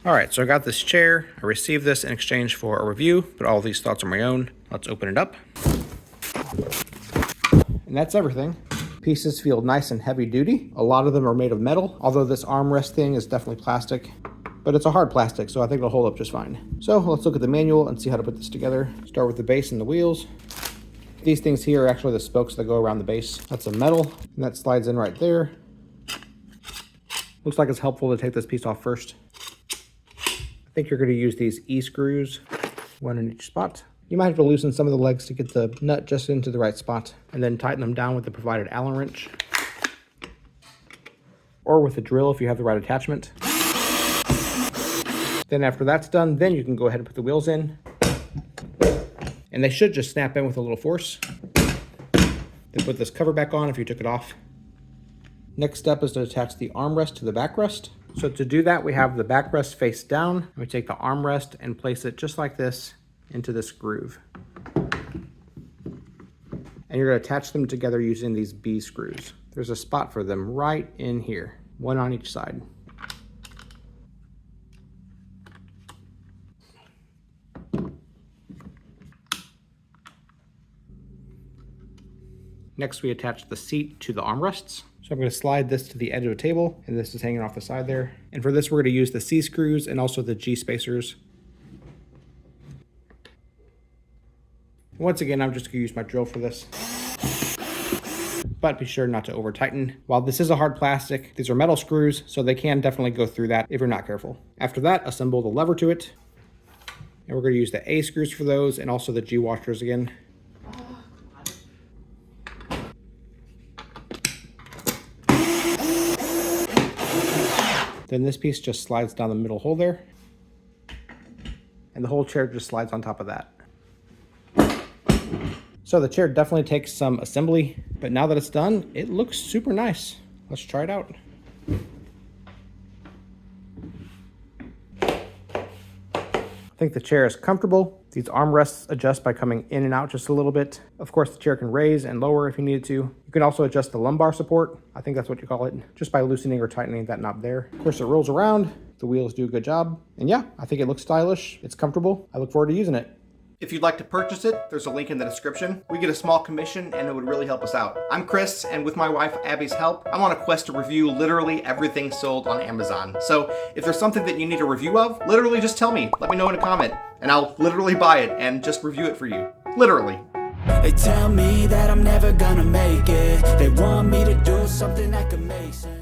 All right, so I got this chair. I received this in exchange for a review, but all of these thoughts are my own. Let's open it up. And that's everything. Pieces feel nice and heavy duty. A lot of them are made of metal, although this armrest thing is definitely plastic, but it's a hard plastic, so I think it'll hold up just fine. So let's look at the manual and see how to put this together. Start with the base and the wheels. These things here are actually the spokes that go around the base. That's a metal, and that slides in right there. Looks like it's helpful to take this piece off first. I think you're going to use these E-screws, one in each spot. You might have to loosen some of the legs to get the nut just into the right spot, and then tighten them down with the provided Allen wrench, or with a drill if you have the right attachment. Then after that's done, then you can go ahead and put the wheels in, and they should just snap in with a little force. Then put this cover back on if you took it off. Next step is to attach the armrest to the backrest. So to do that, we have the backrest face down, and we take the armrest and place it just like this into this groove. And you're going to attach them together using these B screws. There's a spot for them right in here, one on each side. Next, we attach the seat to the armrests. So I'm going to slide this to the edge of the table, and this is hanging off the side there. And for this, we're going to use the C screws and also the G spacers. Once again, I'm just going to use my drill for this. But be sure not to over tighten. While this is a hard plastic, these are metal screws, so they can definitely go through that if you're not careful. After that, assemble the lever to it. And we're going to use the A screws for those and also the G washers again. Then this piece just slides down the middle hole there. And the whole chair just slides on top of that. So the chair definitely takes some assembly, but now that it's done, it looks super nice. Let's try it out. I think the chair is comfortable. These armrests adjust by coming in and out just a little bit. Of course, the chair can raise and lower if you needed to. You can also adjust the lumbar support, I think that's what you call it, just by loosening or tightening that knob there. Of course, it rolls around. The wheels do a good job. And yeah, I think it looks stylish. It's comfortable. I look forward to using it. If you'd like to purchase it, there's a link in the description. We get a small commission and it would really help us out. I'm Chris, and with my wife Abby's help, I'm on a quest to review literally everything sold on Amazon. So if there's something that you need a review of, literally just tell me. Let me know in a comment, and I'll literally buy it and just review it for you. Literally. They tell me that I'm never gonna make it. They want me to do something that could make sense.